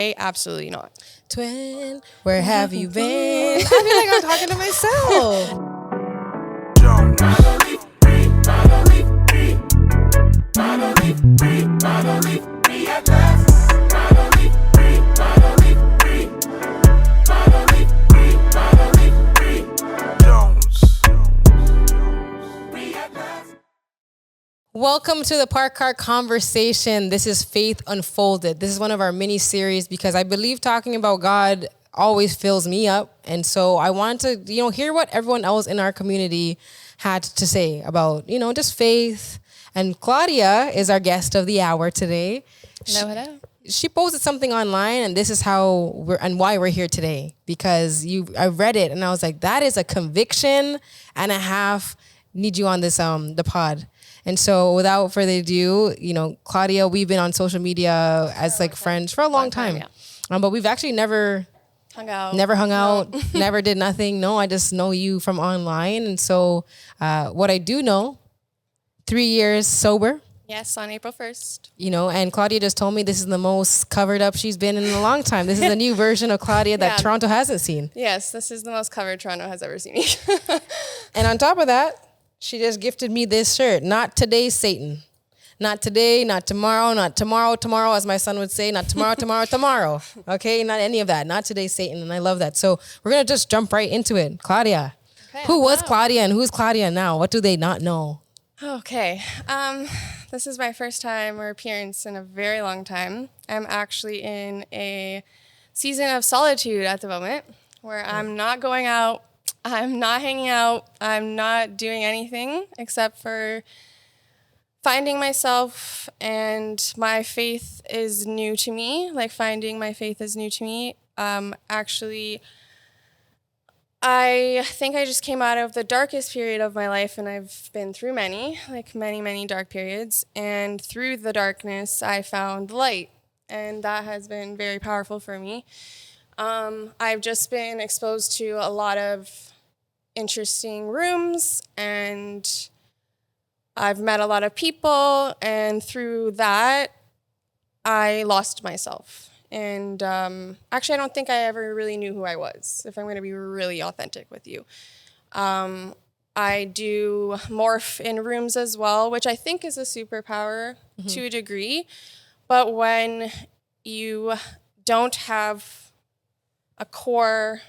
Absolutely not. Twin, where have you been? I feel like I'm talking to myself. Welcome to the Park Car Conversation. This is Faith Unfolded. This is one of our mini series because I believe talking about God always fills me up. And so I wanted to, hear what everyone else in our community had to say about, just faith. And Claudia is our guest of the hour today. Hello. She posted something online, and this is how why we're here today. Because I read it and I was like, that is a conviction and a half. Need you on this the pod. And so without further ado, Claudia, we've been on social media as friends for a long time. Yeah. But we've actually never hung out, never did nothing. No, I just know you from online. And so what I do know, 3 years sober. Yes, on April 1st. And Claudia just told me this is the most covered up she's been in a long time. This is a new version of Claudia that Toronto hasn't seen. Yes, this is the most covered Toronto has ever seen me. And on top of that, she just gifted me this shirt. Not today, Satan. Not today, not tomorrow, not tomorrow, as my son would say. Not tomorrow. Okay, not any of that. Not today, Satan. And I love that. So we're going to just jump right into it. Claudia. Okay, who was Claudia and who's Claudia now? What do they not know? Okay. This is my first time or appearance in a very long time. I'm actually in a season of solitude at the moment where I'm not going out. I'm not hanging out. I'm not doing anything except for finding myself, and my faith is new to me. Finding my faith is new to me. Actually, I think I just came out of the darkest period of my life, and I've been through many dark periods. And through the darkness, I found light, and that has been very powerful for me. I've just been exposed to a lot of interesting rooms, and I've met a lot of people, and through that, I lost myself. And actually, I don't think I ever really knew who I was, if I'm going to be really authentic with you. I do morph in rooms as well, which I think is a superpower to a degree. But when you don't have a core,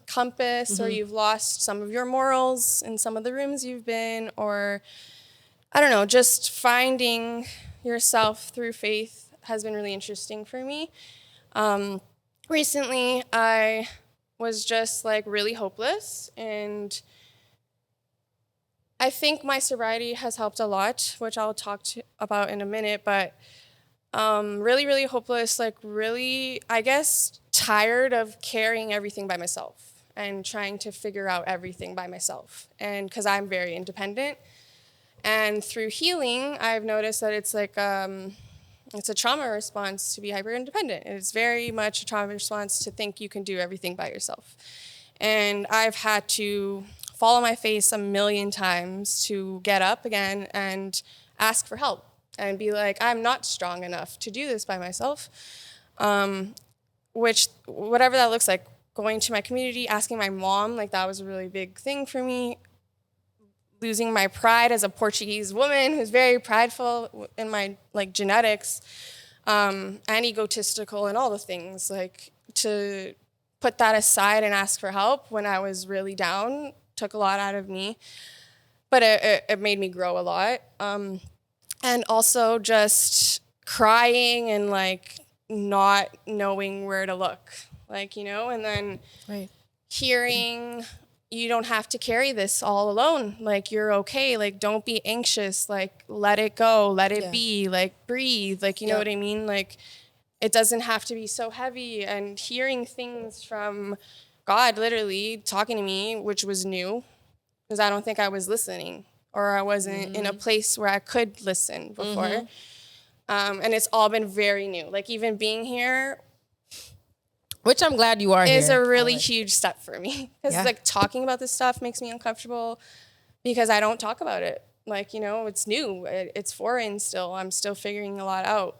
compass, or you've lost some of your morals in some of the rooms you've been, or I don't know, just finding yourself through faith has been really interesting for me. Recently, I was just really hopeless, and I think my sobriety has helped a lot, which I'll talk about in a minute, but really, really hopeless, really, I guess, tired of carrying everything by myself and trying to figure out everything by myself. And because I'm very independent. And through healing, I've noticed that it's it's a trauma response to be hyper independent. It's very much a trauma response to think you can do everything by yourself. And I've had to fall on my face a million times to get up again and ask for help and be like, I'm not strong enough to do this by myself. Which, whatever that looks like, going to my community, asking my mom, that was a really big thing for me. Losing my pride as a Portuguese woman who's very prideful in my genetics, and egotistical and all the things, to put that aside and ask for help when I was really down took a lot out of me, but it made me grow a lot. And also just crying and not knowing where to look, and then hearing, you don't have to carry this all alone. You're okay. Don't be anxious. Let it go. Let it be. Breathe. You know what I mean? It doesn't have to be so heavy. And hearing things from God literally talking to me, which was new, because I don't think I was listening, or I wasn't in a place where I could listen before. And it's all been very new. Even being here, which I'm glad you are here. Is a really huge step for me. Because talking about this stuff makes me uncomfortable because I don't talk about it. It's new. It's foreign still. I'm still figuring a lot out.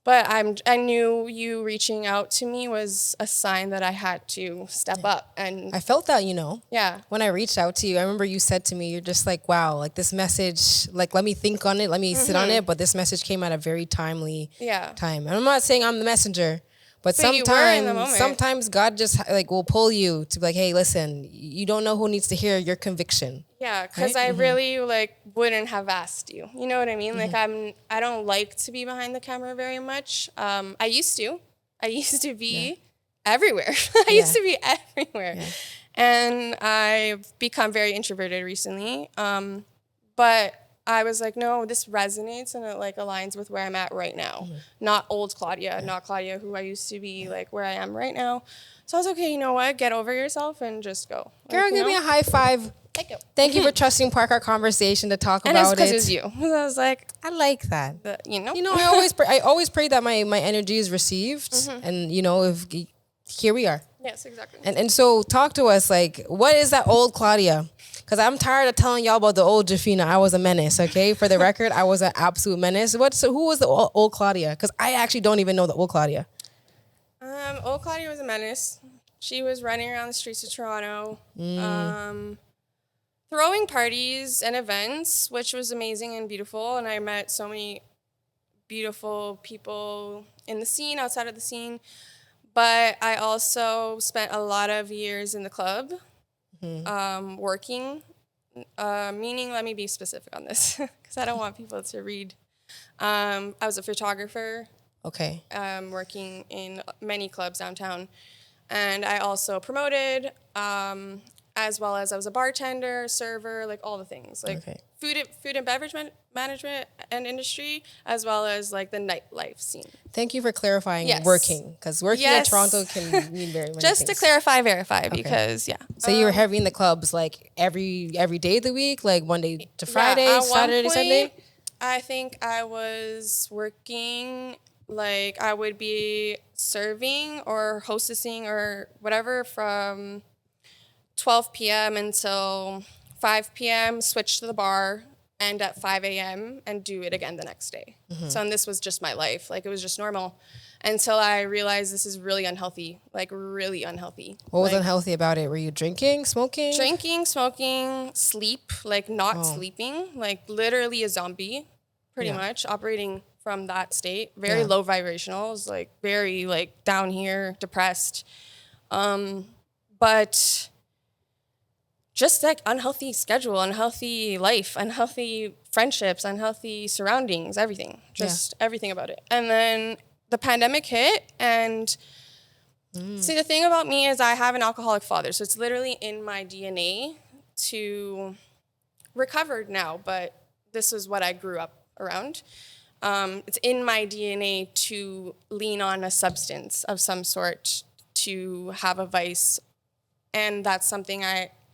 But I knew you reaching out to me was a sign that I had to step up. And I felt that, you know. yeah. When I reached out to you, I remember you said to me, you're just like, wow, like this message, like let me think on it, let me sit on it. But this message came at a very timely time. And I'm not saying I'm the messenger, but you were in the moment. sometimes God just like will pull you to be like, hey, listen, you don't know who needs to hear your conviction. Yeah, because I really like wouldn't have asked you. You know what I mean? Like I don't like to be behind the camera very much. I used to be everywhere. I used to be everywhere. Yeah. And I've become very introverted recently. But I was like, no, this resonates and it like aligns with where I'm at right now. Not old Claudia, not Claudia who I used to be, like where I am right now. So I was okay, you know what? Get over yourself and just go. Girl, like, give me a high five. Thank you for trusting Park Our Conversation to talk and about it. And it was because it was you. I was like, I like that. You know, I always pray that my energy is received, and you know, if here we are. Yes, exactly. And so talk to us, like, what is that old Claudia? Because I'm tired of telling y'all about the old Jafina. I was a menace, okay? For the record, I was an absolute menace. So who was the old Claudia? Because I actually don't even know the old Claudia. Old Claudia was a menace. She was running around the streets of Toronto, throwing parties and events, which was amazing and beautiful. And I met so many beautiful people in the scene, outside of the scene. But I also spent a lot of years in the club, working, meaning, let me be specific on this, because I don't want people to read. I was a photographer. Okay. Working in many clubs downtown. And I also promoted, as well as I was a bartender, server, like all the things. Like food and beverage management and industry, as well as like the nightlife scene. Thank you for clarifying working, because working in Toronto can mean very many Just things. to clarify, verify, because So you were heavy in the clubs like every day of the week, like Monday to Friday, Saturday to Sunday? I think I was working, like I would be serving or hostessing or whatever from 12 p.m. until 5 p.m., switch to the bar, end at 5 a.m., and do it again the next day. So, and this was just my life. Like, it was just normal until I realized this is really unhealthy, like really unhealthy. What was unhealthy about it? Were you drinking, smoking? Drinking, smoking, sleep, like not sleeping, like literally a zombie, pretty much, operating from that state. Very low vibrationals, like very like down here, depressed. But just like unhealthy schedule, unhealthy life, unhealthy friendships, unhealthy surroundings, everything, just everything about it. And then the pandemic hit, and see, the thing about me is I have an alcoholic father, so it's literally in my DNA to recover now, but this is what I grew up around. It's in my DNA to lean on a substance of some sort, to have a vice, and that's something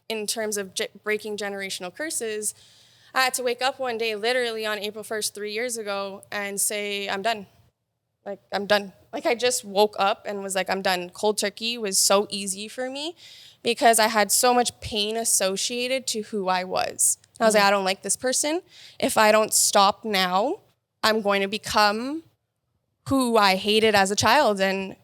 in terms of breaking generational curses, I had to wake up one day, literally on April 1st, 3 years ago, and say, I'm done. Like, I'm done. Like, I just woke up and was like, I'm done. Cold turkey was so easy for me because I had so much pain associated to who I was. And I was like, I don't like this person. If I don't stop now, I'm going to become who I hated as a child and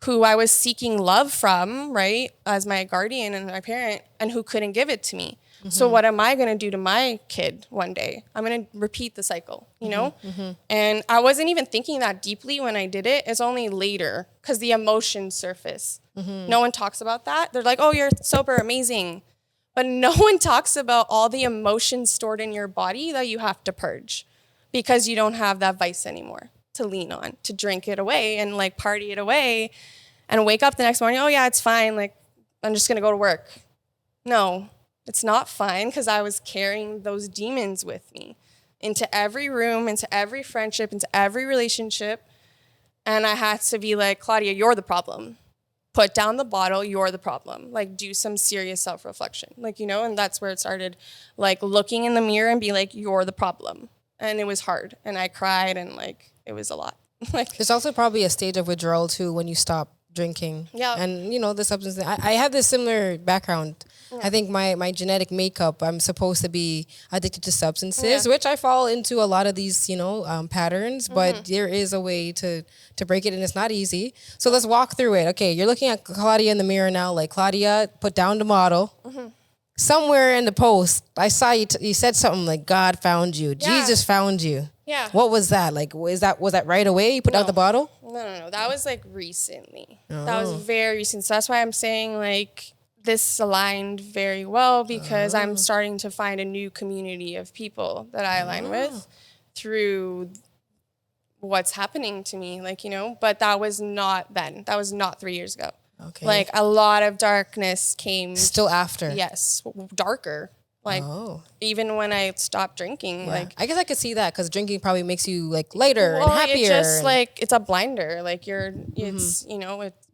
who I was seeking love from, right, as my guardian and my parent, and who couldn't give it to me. So what am I going to do to my kid one day? I'm going to repeat the cycle, you know? And I wasn't even thinking that deeply when I did it. It's only later because the emotions surface. No one talks about that. They're like, oh, you're sober, amazing. But no one talks about all the emotions stored in your body that you have to purge because you don't have that vice anymore to lean on, to drink it away and like party it away and wake up the next morning, oh yeah, it's fine. Like, I'm just going to go to work. No, it's not fine because I was carrying those demons with me into every room, into every friendship, into every relationship. And I had to be like, Claudia, you're the problem. Put down the bottle, you're the problem. Like, do some serious self-reflection. Like, you know, and that's where it started, like looking in the mirror and be like, you're the problem. And it was hard. And I cried and like, it was a lot. Like, there's also probably a stage of withdrawal too when you stop drinking. Yeah. And, the substance. I have this similar background. I think my genetic makeup, I'm supposed to be addicted to substances, which I fall into a lot of these, patterns. But there is a way to break it, and it's not easy. So let's walk through it. Okay, you're looking at Claudia in the mirror now. Like, Claudia, put down the model. Somewhere in the post, I saw you said something like, God found you. Yeah. Jesus found you. Yeah. What was that? Like, was that right away? You put out the bottle? No. That was like recently. That was very recent. So that's why I'm saying like this aligned very well, because I'm starting to find a new community of people that I align with through what's happening to me. Like, but that was not then. That was not 3 years ago. Okay. Like a lot of darkness came. Still after? Yes. Darker. Like even when I stopped drinking, like I guess I could see that, because drinking probably makes you like lighter and happier. It just like it's a blinder. Like it's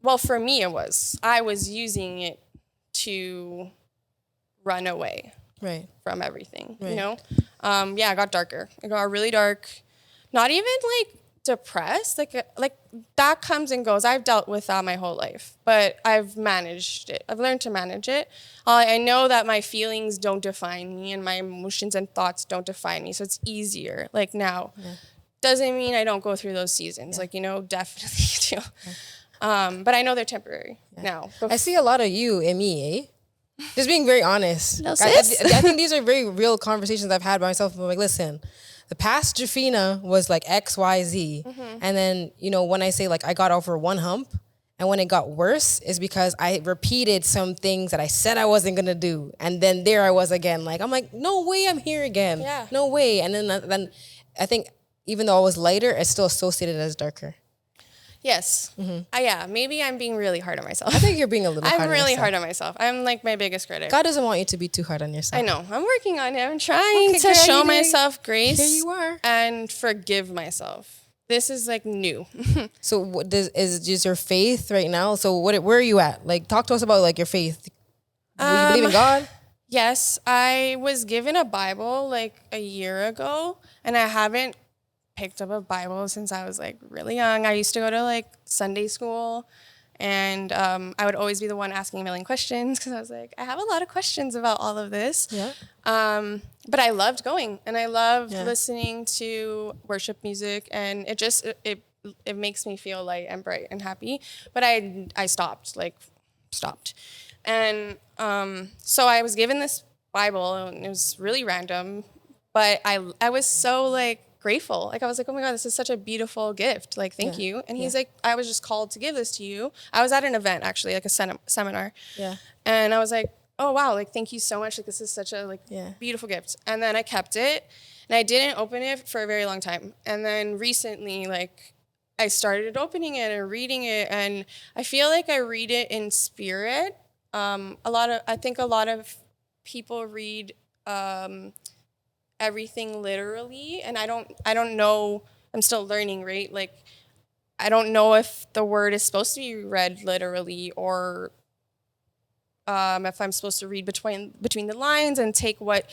well, for me it was. I was using it to run away from everything. It got darker. It got really dark. Not even like depressed. Like that comes and goes. I've dealt with that my whole life, but I've managed it. I've learned to manage it. I know that my feelings don't define me, and my emotions and thoughts don't define me. So it's easier. Like now, doesn't mean I don't go through those seasons. Like definitely do. But I know they're temporary now. I see a lot of you in me, eh? Just being very honest. No, I think these are very real conversations I've had by myself. I'm like, listen, the past Jafina was like X, Y, Z. And then, when I say like I got over one hump, and when it got worse is because I repeated some things that I said I wasn't going to do. And then there I was again. Like, I'm like, no way I'm here again. Yeah. No way. And then I think even though I was lighter, it's still associated as darker. Yes. Maybe I'm being really hard on myself. I think you're being a little hard on yourself. I'm really hard on myself. I'm like my biggest critic. God doesn't want you to be too hard on yourself. I know. I'm working on it. I'm trying to show myself grace. Here you are. And forgive myself. This is like new. So what is your faith right now? So where are you at? Like, talk to us about like your faith. Do you believe in God? Yes. I was given a Bible like a year ago, and I haven't picked up a Bible since I was like really young. I used to go to like Sunday school, and I would always be the one asking a million questions, because I was like, I have a lot of questions about all of this. Yeah. But I loved going, and I loved listening to worship music, and it just it makes me feel light and bright and happy. But I stopped. And so I was given this Bible, and it was really random, but I was so like grateful. Like I was like, oh my God, this is such a beautiful gift. Like, thank you. And he's like, I was just called to give this to you. I was at an event actually, like a seminar. Yeah. And I was like, oh wow, like thank you so much. Like this is such a beautiful gift. And then I kept it, and I didn't open it for a very long time. And then recently, like I started opening it and reading it, and I feel like I read it in spirit. I think a lot of people read everything literally, and I don't know. I'm still learning, right? Like I don't know if the word is supposed to be read literally, or if I'm supposed to read between the lines and take what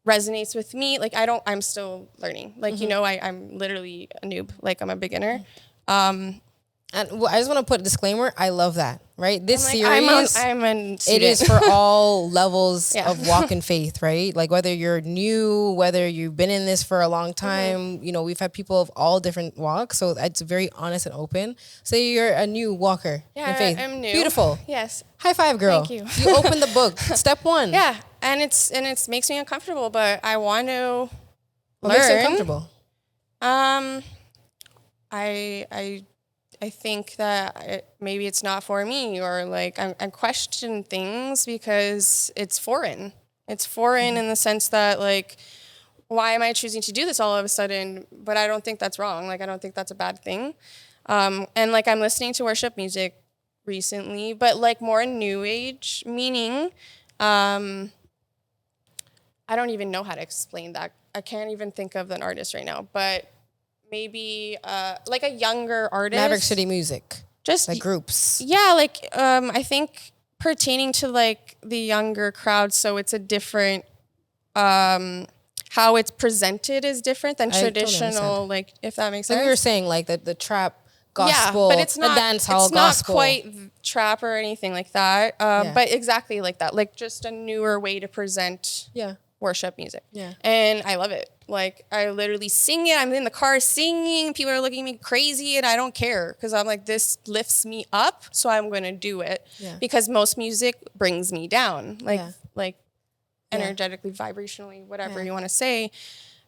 resonates with me. Like I'm still learning. Like, I'm literally a noob. Like I'm a beginner. And I just want to put a disclaimer. I love that, right? This series, I'm a student. It is for all levels of walk in faith, right? Like whether you're new, whether you've been in this for a long time, we've had people of all different walks. So it's very honest and open. So you're a new walker in faith. I'm new. Beautiful. Yes. High five, girl. Thank you. You opened the book. Step one. Yeah. And it's makes me uncomfortable, but I want to What learn. makes you uncomfortable? I think that maybe it's not for me, or like I question things because it's foreign. It's foreign in the sense that like, why am I choosing to do this all of a sudden? But I don't think that's wrong. Like I don't think that's a bad thing. And like I'm listening to worship music recently, but like more new age, meaning I don't even know how to explain that. I can't even think of an artist right now, but maybe like a younger artist. Maverick City Music. Just like groups. Yeah, like I think pertaining to like the younger crowd, so it's a different how it's presented is different than traditional, totally like if that makes sense. Like we were saying, like the trap gospel, but it's not the dance hall it's gospel. not quite trap or anything like that. But exactly like that, like just a newer way to present worship music. Yeah. And I love it. Like I literally sing it. I'm in the car singing. People are looking at me crazy and I don't care because I'm like, this lifts me up. So I'm going to do it because most music brings me down. Like energetically, vibrationally, whatever you want to say.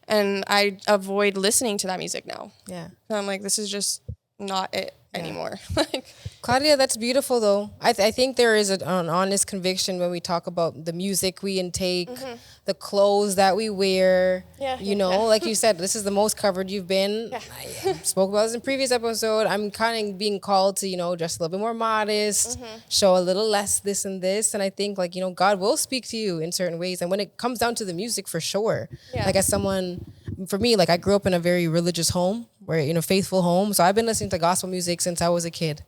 And I avoid listening to that music now. Yeah. And I'm like, this is just not it anymore. Like, Claudia, that's beautiful though. I think there is an honest conviction when we talk about the music we intake, the clothes that we wear. Like you said, this is the most covered you've been. I spoke about this in previous episode. I'm kind of being called to, dress a little bit more modest, show a little less this and this. And I think like, God will speak to you in certain ways. And when it comes down to the music, for sure, like as someone, for me, like I grew up in a very religious home, where faithful home. So I've been listening to gospel music since I was a kid.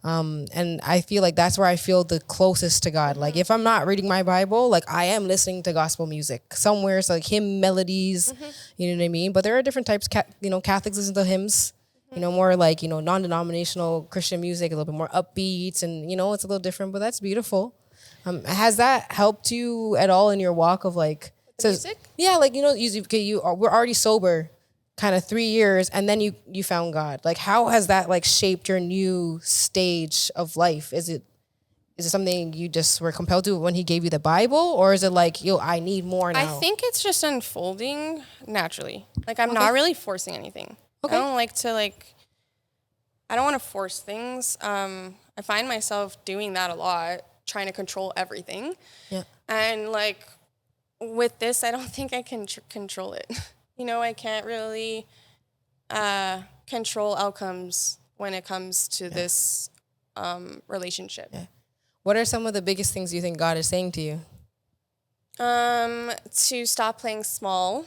And I feel like that's where I feel the closest to God. Like if I'm not reading my Bible, like I am listening to gospel music somewhere. It's like hymn melodies, you know what I mean? But there are different types. Catholics listen to hymns, more like, non-denominational Christian music, a little bit more upbeat, and, it's a little different, but that's beautiful. Has that helped you at all in your walk of like, music? Yeah, like, we're already sober kind of 3 years, and then you found God. Like, how has that like shaped your new stage of life? Is it something you just were compelled to when he gave you the Bible, or is it like, I need more now? I think it's just unfolding naturally. Like I'm not really forcing anything. Okay. I don't like to I don't want to force things. I find myself doing that a lot, trying to control everything. Yeah. And like with this, I don't think I can control it. I can't really control outcomes when it comes to this relationship. Yeah. What are some of the biggest things you think God is saying to you? To stop playing small,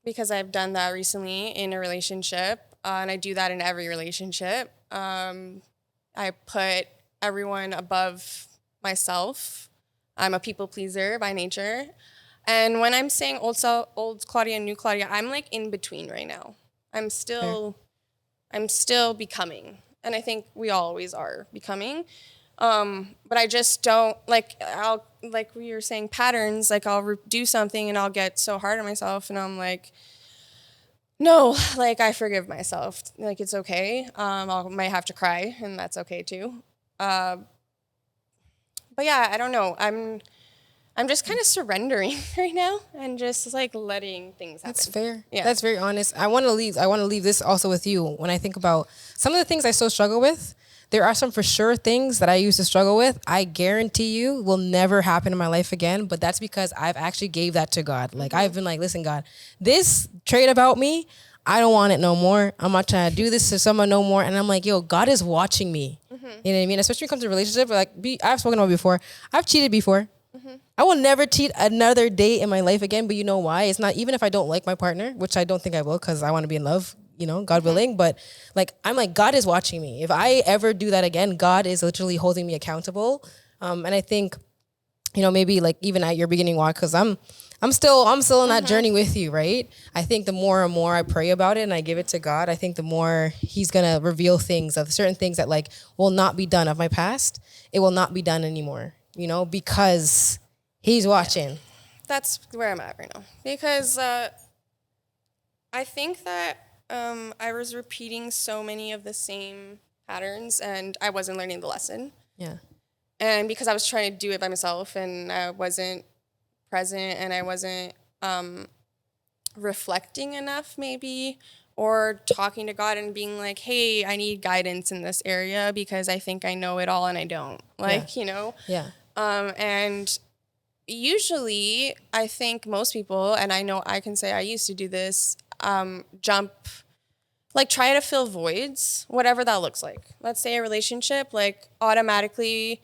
because I've done that recently in a relationship, and I do that in every relationship. I put everyone above myself. I'm a people pleaser by nature. And when I'm saying old Claudia and new Claudia, I'm like in between right now. I'm still becoming. And I think we always are becoming. But I just don't like we were saying patterns, like I'll do something and I'll get so hard on myself and I'm like, no, like I forgive myself. Like it's okay. I might have to cry and that's okay too. But yeah, I don't know. I'm just kind of surrendering right now and just like letting things happen. That's fair. Yeah. That's very honest. I want to leave this also with you. When I think about some of the things I still struggle with, there are some for sure things that I used to struggle with. I guarantee you will never happen in my life again. But that's because I've actually gave that to God. Like I've been like, listen, God, this trait about me, I don't want it no more. I'm not trying to do this to someone no more. And I'm like, yo, God is watching me. You know what I mean? Especially when it comes to relationship. Like I've spoken about before. I've cheated before. I will never cheat another day in my life again. But you know why? It's not, even if I don't like my partner, which I don't think I will because I want to be in love, God willing. But like, I'm like, God is watching me. If I ever do that again, God is literally holding me accountable. And I think, maybe like even at your beginning walk, because I'm still on that journey with you, right? I think the more and more I pray about it and I give it to God, I think the more he's going to reveal things of certain things that like will not be done of my past. It will not be done anymore, because he's watching. Yeah. That's where I'm at right now. Because I think that I was repeating so many of the same patterns and I wasn't learning the lesson. Yeah. And because I was trying to do it by myself and I wasn't present and I wasn't reflecting enough maybe, or talking to God and being like, hey, I need guidance in this area because I think I know it all and I don't. Yeah. And usually I think most people, and I know I can say I used to do this, try to fill voids, whatever that looks like. Let's say a relationship, like automatically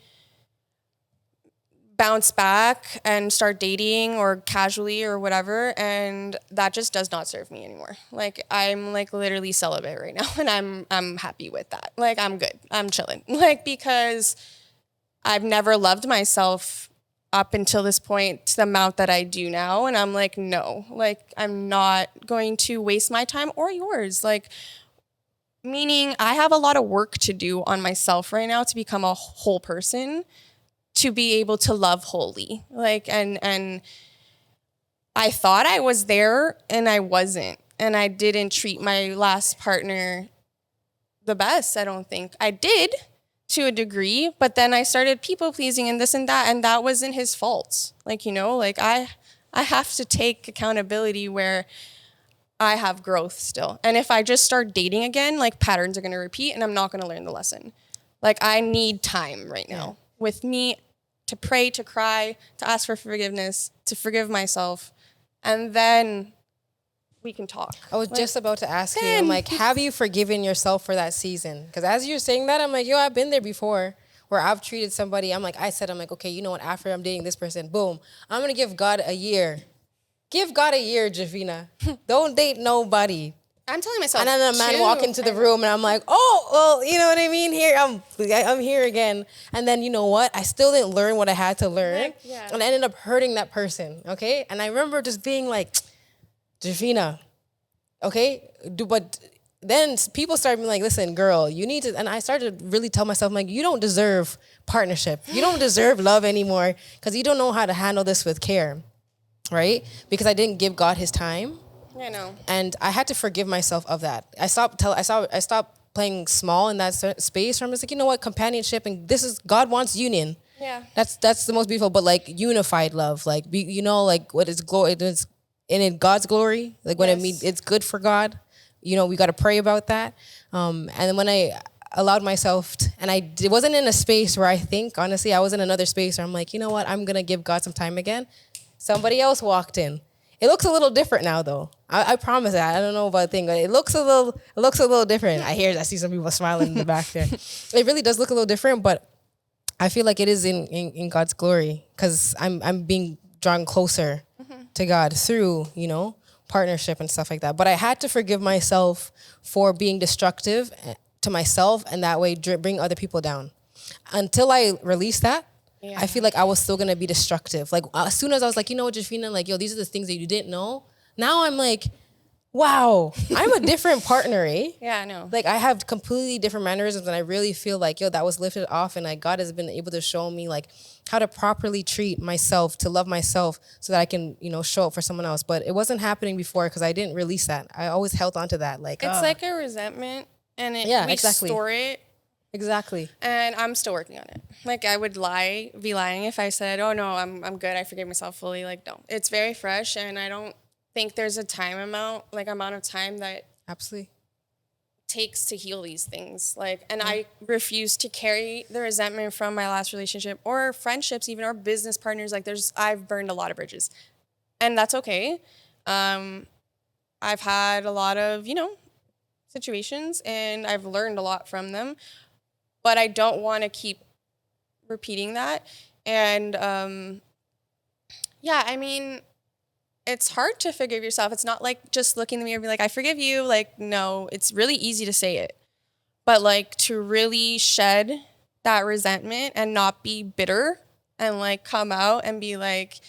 bounce back and start dating or casually or whatever. And that just does not serve me anymore. Like I'm like literally celibate right now and I'm happy with that. Like I'm good. I'm chilling. Like because I've never loved myself up until this point to the amount that I do now. And I'm like, no, like I'm not going to waste my time or yours. Like Meaning I have a lot of work to do on myself right now to become a whole person, to be able to love wholly. Like, and I thought I was there and I wasn't. And I didn't treat my last partner the best, I don't think. I did to a degree, but then I started people pleasing and this and that wasn't his fault. Like, you know, like I have to take accountability where I have growth still. And if I just start dating again, like patterns are going to repeat and I'm not going to learn the lesson. Like I need time right now with me to pray, to cry, to ask for forgiveness, to forgive myself. And then we can talk. I was just about to ask you, I'm like, have you forgiven yourself for that season? Because as you're saying that, I'm like, yo, I've been there before where I've treated somebody. I'm like, okay, you know what? After I'm dating this person, boom, I'm going to give God a year. Give God a year, Javina. Don't date nobody. I'm telling myself. And then a man walk into the room and I'm like, oh, well, you know what I mean? Here, I'm here again. And then you know what? I still didn't learn what I had to learn. And I ended up hurting that person, okay? And I remember just being like, Javina, okay? But then people started being like, listen, girl, you need to, and I started to really tell myself, like, you don't deserve partnership. You don't deserve love anymore because you don't know how to handle this with care, right? Because I didn't give God his time. I know. And I had to forgive myself of that. I stopped playing small in that space where I'm just like, you know what, companionship, and this is, God wants union. Yeah. That's the most beautiful, but like unified love, like, you know, like what is glory, it's in God's glory, like when it's good for God, you know, we got to pray about that. And then when I allowed myself and it wasn't in a space where I think, honestly, I was in another space where I'm like, you know what, I'm going to give God some time again. Somebody else walked in. It looks a little different now, though. I promise that. I don't know about the thing, but it looks a little different. I see some people smiling in the back there. It really does look a little different, but I feel like it is in God's glory because I'm being drawn closer to God through, you know, partnership and stuff like that. But I had to forgive myself for being destructive to myself and that way bring other people down. Until I released that, I feel like I was still going to be destructive. Like, as soon as I was like, you know what, Jafina, like, yo, these are the things that you didn't know. Now I'm like, wow, I'm a different partner, eh? Yeah, I know. Like, I have completely different mannerisms and I really feel like, yo, that was lifted off and like God has been able to show me like how to properly treat myself, to love myself so that I can, you know, show up for someone else. But it wasn't happening before because I didn't release that. I always held on to that. Like, it's like a resentment and we store it. Exactly. And I'm still working on it. Like I would be lying if I said, oh no, I'm good, I forgave myself fully. Like, no, it's very fresh and I don't think there's a amount of time that absolutely takes to heal these things. Like, and I refuse to carry the resentment from my last relationship or friendships, even, or business partners. Like I've burned a lot of bridges and that's okay. I've had a lot of, you know, situations and I've learned a lot from them. But I don't want to keep repeating that. And I mean, it's hard to forgive yourself. It's not like just looking in the mirror and be like, I forgive you. Like, no, it's really easy to say it. But like to really shed that resentment and not be bitter and like come out and be like,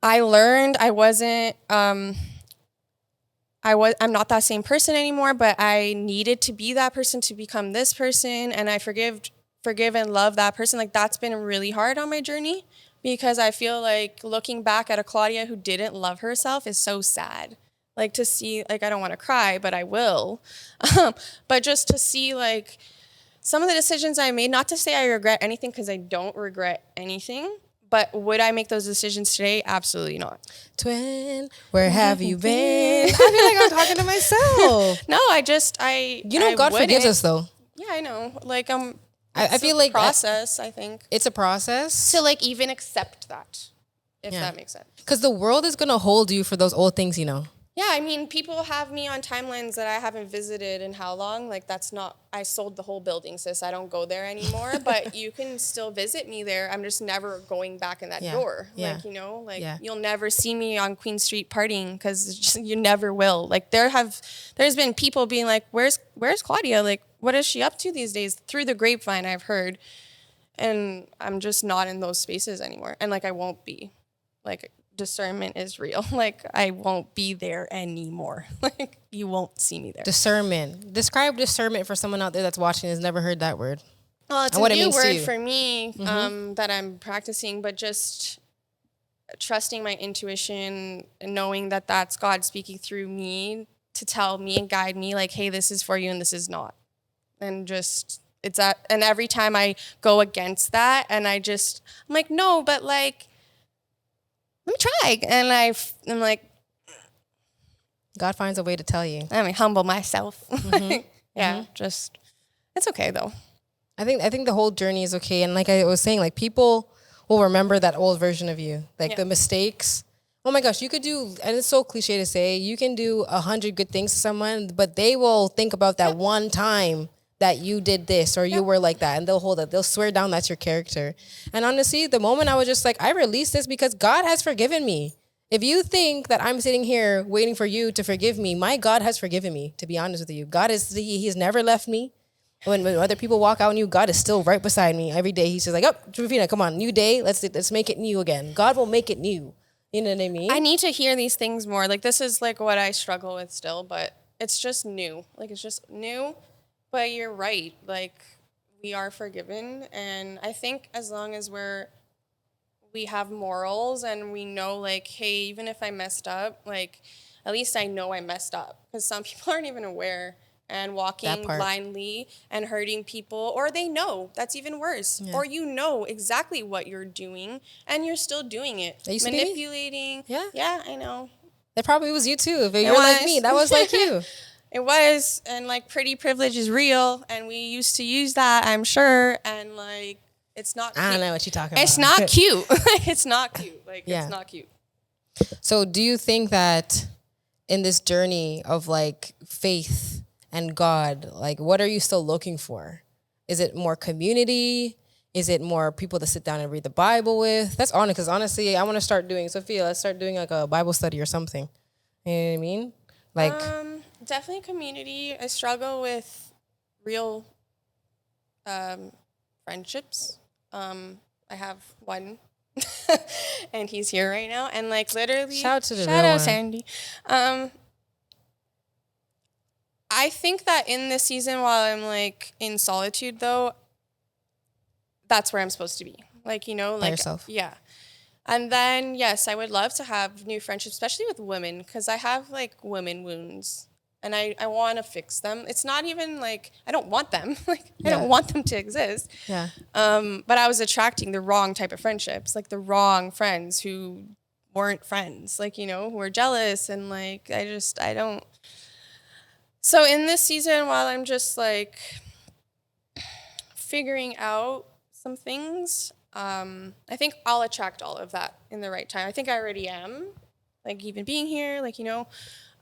I learned I wasn't, I'm not that same person anymore, but I needed to be that person to become this person. And I forgive and love that person. Like that's been really hard on my journey because I feel like looking back at a Claudia who didn't love herself is so sad. Like to see, like, I don't want to cry, but I will. But just to see like some of the decisions I made, not to say I regret anything because I don't regret anything. But would I make those decisions today? Absolutely not. Twin, where have you been? I feel like I'm talking to myself. No, you know, God forgives us though. Yeah, I know. Like, I feel like process. I think it's a process to like even accept that, if that makes sense. Because the world is gonna hold you for those old things, you know. Yeah, I mean, people have me on timelines that I haven't visited in how long? Like, that's not, I sold the whole building, sis. I don't go there anymore, but you can still visit me there. I'm just never going back in that door. Like, you know, like you'll never see me on Queen Street partying because you never will. Like, there's been people being like, where's Claudia? Like, what is she up to these days? Through the grapevine, I've heard. And I'm just not in those spaces anymore. And like, I won't be. Like, discernment is real. Like, I won't be there anymore. Like, you won't see me there. Discernment. Describe discernment for someone out there that's watching has never heard that word. Well, it's and a new word for me Mm-hmm. that I'm practicing, but just trusting my intuition and knowing that that's God speaking through me to tell me and guide me, like, hey, this is for you and this is not. And just, it's that. And every time I go against that and I'm like, no, but like, let me try. And I'm like, God finds a way to tell you. I mean, humble myself. Mm-hmm. Yeah, Mm-hmm. just, it's okay though. I think the whole journey is okay. And like I was saying, like people will remember that old version of you, like the mistakes. Oh my gosh, you could do, and it's so cliche to say, you can do 100 good things to someone, but they will think about that one time that you did this or you were like that, and they'll hold it. They'll swear down that's your character. And honestly, the moment I was just like, I released this because God has forgiven me. If you think that I'm sitting here waiting for you to forgive me, my God has forgiven me, to be honest with you. God he's never left me. When other people walk out on you, God is still right beside me every day. He's just like, oh, Rufina, come on, new day. Let's make it new again. God will make it new. You know what I mean? I need to hear these things more. Like, this is like what I struggle with still, but it's just new. Like, it's just new. But you're right. Like, we are forgiven. And I think as long as we have morals and we know, like, hey, even if I messed up, like, at least I know I messed up. Because some people aren't even aware and walking blindly and hurting people, or they know. That's even worse. Yeah. Or you know exactly what you're doing and you're still doing it. Manipulating. Yeah, I know. That probably was you too. If you're like me, that was like you. It was. And like, pretty privilege is real. And we used to use that, I'm sure. And like, it's not cute. I don't know what you're talking about. It's not cute. It's not cute. Like, it's not cute. So do you think that in this journey of like faith and God, like what are you still looking for? Is it more community? Is it more people to sit down and read the Bible with? That's honest, because honestly, I want to start doing, Sophia, let's start doing like a Bible study or something. You know what I mean? Like, definitely community. I struggle with real friendships. I have one, and he's here right now. And like, literally, shout out Sandy. I think that in this season, while I'm like in solitude, though, that's where I'm supposed to be. Like, you know, like, by yourself. Yeah. And then, yes, I would love to have new friendships, especially with women, because I have like women wounds and I want to fix them. It's not even like, I don't want them. Like, I don't want them to exist. Yeah. But I was attracting the wrong type of friendships, like the wrong friends who weren't friends, like, you know, who were jealous. And like, I don't. So in this season, while I'm just like figuring out some things, I think I'll attract all of that in the right time. I think I already am, like even being here, like, you know,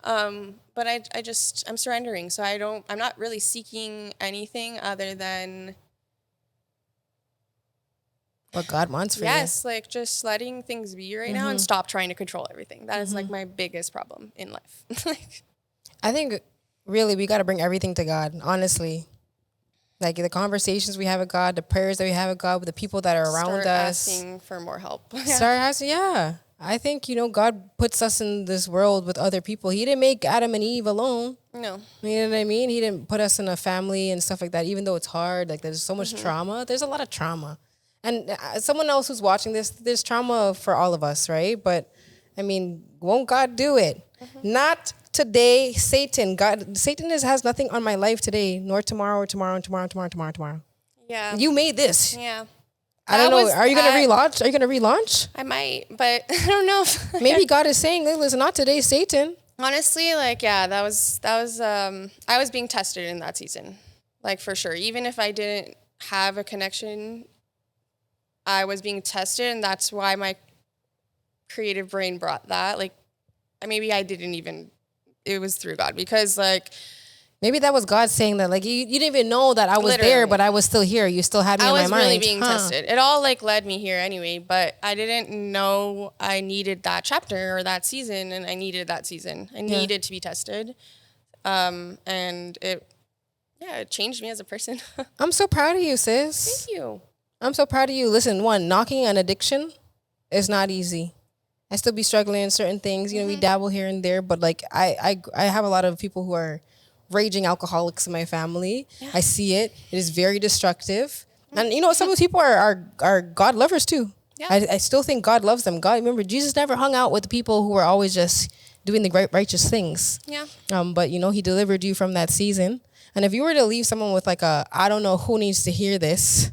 but I'm surrendering. So I'm not really seeking anything other than what God wants for you. Yes, like just letting things be right now and stop trying to control everything. That is like my biggest problem in life. I think really we got to bring everything to God, honestly. Like the conversations we have with God, the prayers that we have with God, with the people that are around us. Asking for more help. Start asking, I think, you know, God puts us in this world with other people. He didn't make Adam and Eve alone. No. You know what I mean? He didn't put us in a family and stuff like that, even though it's hard. Like there's so much trauma. There's a lot of trauma. And someone else who's watching this, there's trauma for all of us, right? But, I mean, won't God do it? Not today, Satan. Satan has nothing on my life today, nor tomorrow or tomorrow and tomorrow. Yeah. You made this. Yeah. I don't know. Are you going to relaunch? Are you going to relaunch? I might, but I don't know. Maybe God is saying, listen, not today, Satan. Honestly, like, yeah, that was I was being tested in that season. Like, for sure. Even if I didn't have a connection, I was being tested, and that's why my creative brain brought that. Like, maybe I didn't even, it was through God, because like, maybe that was God saying that, like, you didn't even know that I was there, but I was still here. You still had me in my mind. I was really being tested. It all like led me here anyway, but I didn't know I needed that chapter or that season, and I needed that season. I needed to be tested. And it changed me as a person. I'm so proud of you, sis. Thank you. I'm so proud of you. Listen, knocking an addiction is not easy. I still be struggling in certain things. You know, we dabble here and there, but like I have a lot of people who are raging alcoholics in my family. Yeah. I see it. It is very destructive. And you know, some of those people are God lovers too. Yeah. I still think God loves them. God, remember, Jesus never hung out with the people who were always just doing the great righteous things. Yeah. But you know, he delivered you from that season. And if you were to leave someone with like a, I don't know who needs to hear this,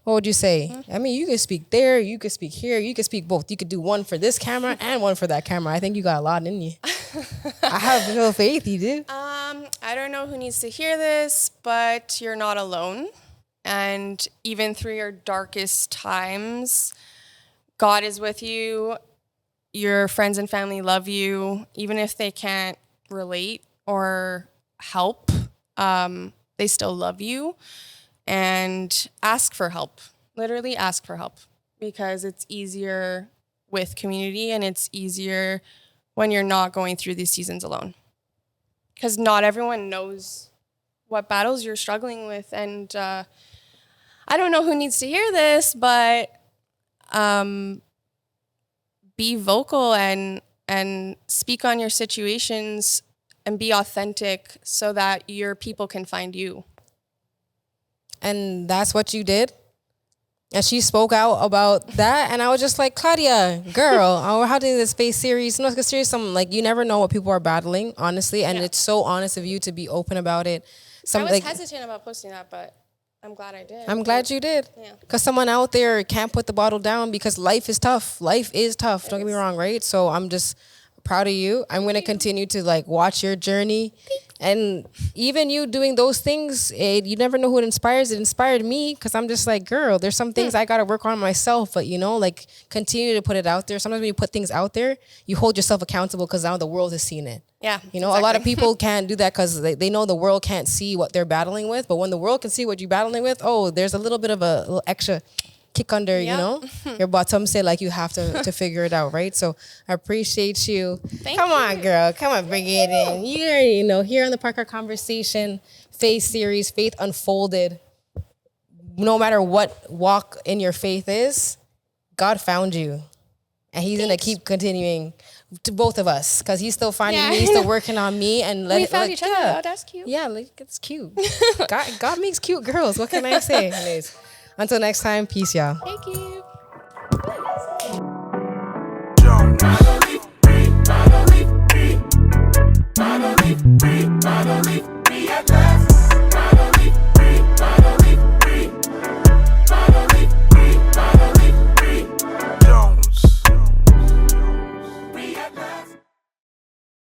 what would you say? I mean, you could speak there, you could speak here, you could speak both. You could do one for this camera and one for that camera. I think you got a lot in you. I have no faith you do. I don't know who needs to hear this, but you're not alone. And even through your darkest times, God is with you. Your friends and family love you, even if they can't relate or help. They still love you. And ask for help. Literally ask for help, because it's easier with community, and it's easier when you're not going through these seasons alone. Because not everyone knows what battles you're struggling with. And I don't know who needs to hear this, but be vocal and speak on your situations and be authentic so that your people can find you. And that's what you did. And she spoke out about that. And I was just like, Claudia, girl, how did this space series? No, it's serious. Something like, you never know what people are battling, honestly. And it's so honest of you to be open about it. I was hesitant about posting that, but I'm glad I did. I'm glad you did. Yeah. Because someone out there can't put the bottle down, because life is tough. Life is tough. Don't get me wrong, right? So I'm just proud of you. I'm going to continue to like watch your journey. And even you doing those things, you never know who it inspires. It inspired me, because I'm just like, girl, there's some things I got to work on myself. But, you know, like, continue to put it out there. Sometimes when you put things out there, you hold yourself accountable, because now the world has seen it. Yeah. You know, a lot of people can't do that because they know the world can't see what they're battling with. But when the world can see what you're battling with, oh, there's a little bit of a little extra kick under, you know, your bottom, say like you have to figure it out, right? So I appreciate you. Come on, girl. Come on, bring it in. You already know, here on the Parker Conversation Faith Series, Faith Unfolded, no matter what walk in your faith is, God found you. And he's going to keep continuing to both of us, because he's still finding me, still working on me. And we found each other. Oh, that's cute. Yeah, like, it's cute. God makes cute girls. What can I say? Anyways, until next time, peace, y'all. Thank you.